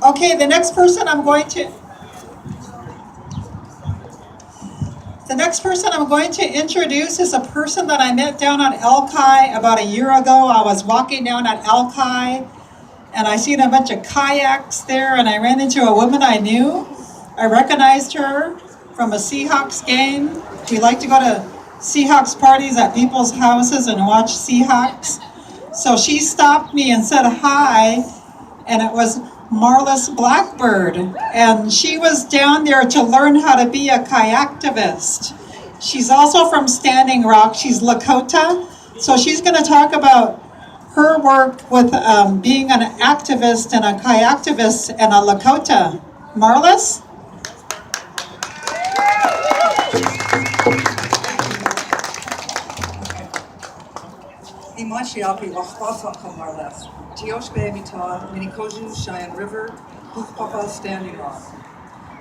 Okay, the next person I'm going to introduce is a person that I met down on Elkai about a year ago. I was walking down at Elkai and I seen a bunch of kayaks there and I ran into a woman I knew. I recognized her from a Seahawks game. We like to go to Seahawks parties at people's houses and watch Seahawks. So she stopped me and said hi, and it was Marlis Blackbird. And she was down there to learn how to be a kayaktivist. She's also from Standing Rock. She's Lakota. So she's going to talk about her work with being an activist and a kayaktivist and a Lakota. Marlis? Imachiapi Wachpasa Kamarles, Tiosh Babita, Minikoju, Cheyenne River, Hufpapa, Standing Rock.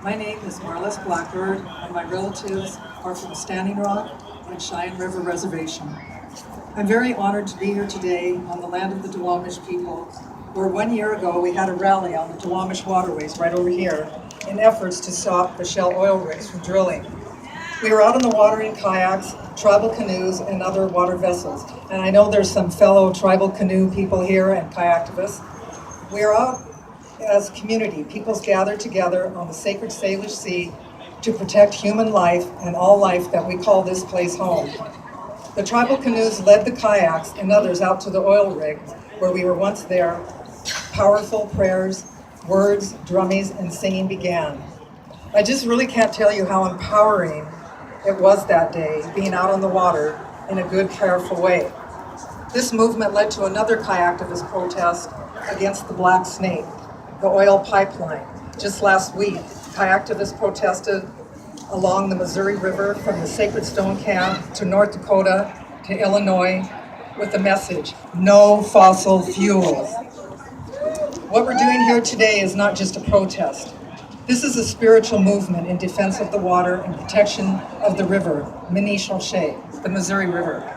My name is Marlis Blackbird, and my relatives are from Standing Rock and Cheyenne River Reservation. I'm very honored to be here today on the land of the Duwamish people, where 1 year ago we had a rally on the Duwamish waterways right over here in efforts to stop the Shell oil rigs from drilling. We were out on the water in kayaks, tribal canoes, and other water vessels. And I know there's some fellow tribal canoe people here and kayaktivists. We are out as a community. Peoples gather together on the sacred Salish Sea to protect human life and all life that we call this place home. The tribal canoes led the kayaks and others out to the oil rig where we were once there. Powerful prayers, words, drummies, and singing began. I just really can't tell you how empowering it was that day, being out on the water in a good, prayerful way. This movement led to another kayaktivist protest against the Black Snake, the oil pipeline. Just last week, kayaktivists protested along the Missouri River from the Sacred Stone Camp to North Dakota to Illinois with the message, no fossil fuels. What we're doing here today is not just a protest. This is a spiritual movement in defense of the water and protection of the river, Minishal Shea, the Missouri River.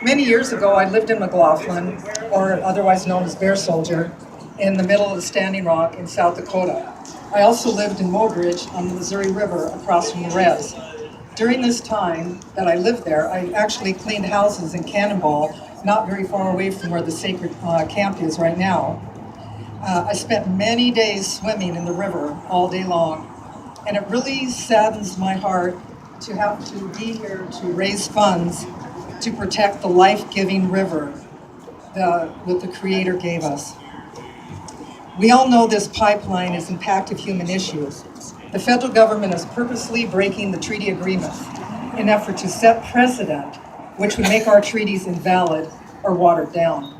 Many years ago, I lived in McLaughlin, or otherwise known as Bear Soldier, in the middle of the Standing Rock in South Dakota. I also lived in Mobridge on the Missouri River across from Rez. During this time that I lived there, I actually cleaned houses in Cannonball, not very far away from where the sacred camp is right now. I spent many days swimming in the river all day long, and it really saddens my heart to have to be here to raise funds to protect the life-giving river that the Creator gave us. We all know this pipeline is impacted human issues. The federal government is purposely breaking the treaty agreements in effort to set precedent which would make our treaties invalid or watered down.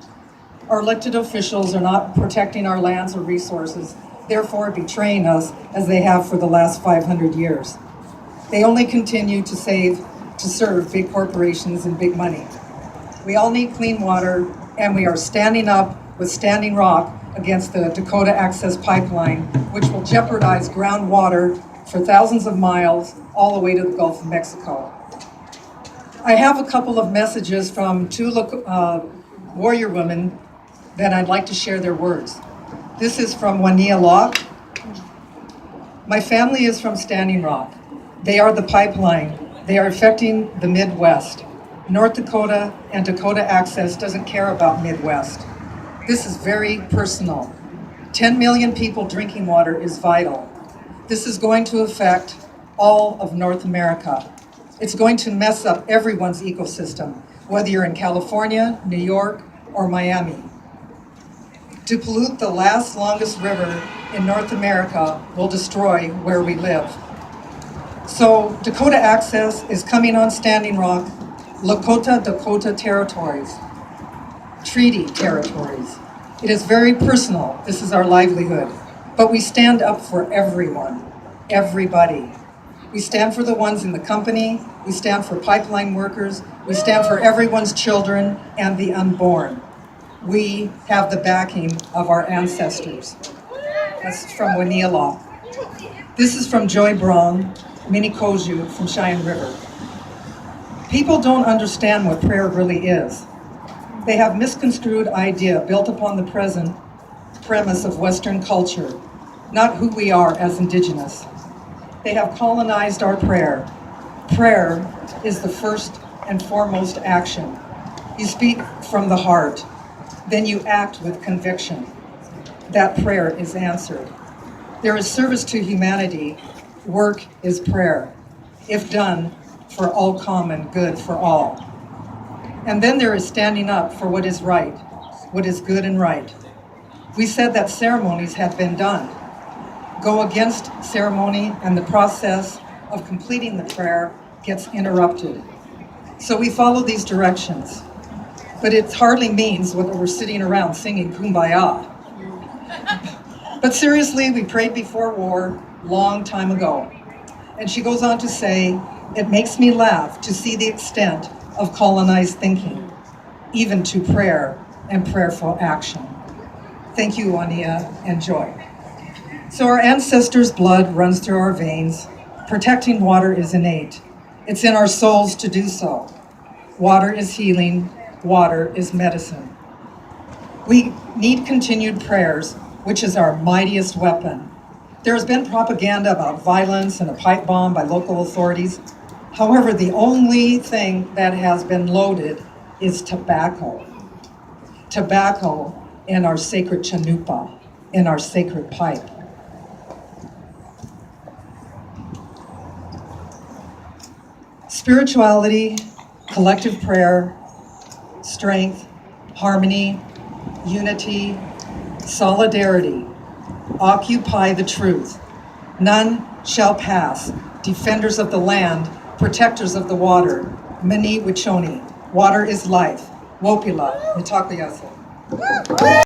Our elected officials are not protecting our lands or resources, therefore betraying us as they have for the last 500 years. They only continue to serve big corporations and big money. We all need clean water, and we are standing up with Standing Rock against the Dakota Access Pipeline, which will jeopardize groundwater for thousands of miles all the way to the Gulf of Mexico. I have a couple of messages from two warrior women that I'd like to share their words. This is from Wania Locke. My family is from Standing Rock. They are the pipeline. They are affecting the Midwest. North Dakota and Dakota Access doesn't care about Midwest. This is very personal. 10 million people drinking water is vital. This is going to affect all of North America. It's going to mess up everyone's ecosystem, whether you're in California, New York, or Miami. To pollute the longest river in North America will destroy where we live. So Dakota Access is coming on Standing Rock, Lakota Dakota territories, treaty territories. It is very personal. This is our livelihood. But we stand up for everyone, everybody. We stand for the ones in the company. We stand for pipeline workers. We stand for everyone's children and the unborn. We have the backing of our ancestors. That's from Wania Locke. This is from Joy Braun, Minikoju from Cheyenne River. People don't understand what prayer really is. They have misconstrued idea built upon the present premise of Western culture, not who we are as Indigenous. They have colonized our prayer. Prayer is the first and foremost action. You speak from the heart, then you act with conviction. That prayer is answered. There is service to humanity. Work is prayer, if done for all common good for all. And then there is standing up for what is right, what is good and right. We said that ceremonies have been done. Go against ceremony and the process of completing the prayer gets interrupted. So we follow these directions, but it hardly means whether we're sitting around singing Kumbaya. But seriously, we prayed before war, long time ago. And she goes on to say, it makes me laugh to see the extent of colonized thinking, even to prayer and prayerful action. Thank you, Wania, and joy. So our ancestors' blood runs through our veins. Protecting water is innate. It's in our souls to do so. Water is healing. Water is medicine. We need continued prayers, which is our mightiest weapon. There has been propaganda about violence and a pipe bomb by local authorities. However, the only thing that has been loaded is tobacco. Tobacco in our sacred chanupa, in our sacred pipe. Spirituality, collective prayer, strength, harmony, unity, solidarity. Occupy the truth. None shall pass. Defenders of the land, protectors of the water. Mani Wichoni. Water is life. Wopila. Mitakliasa.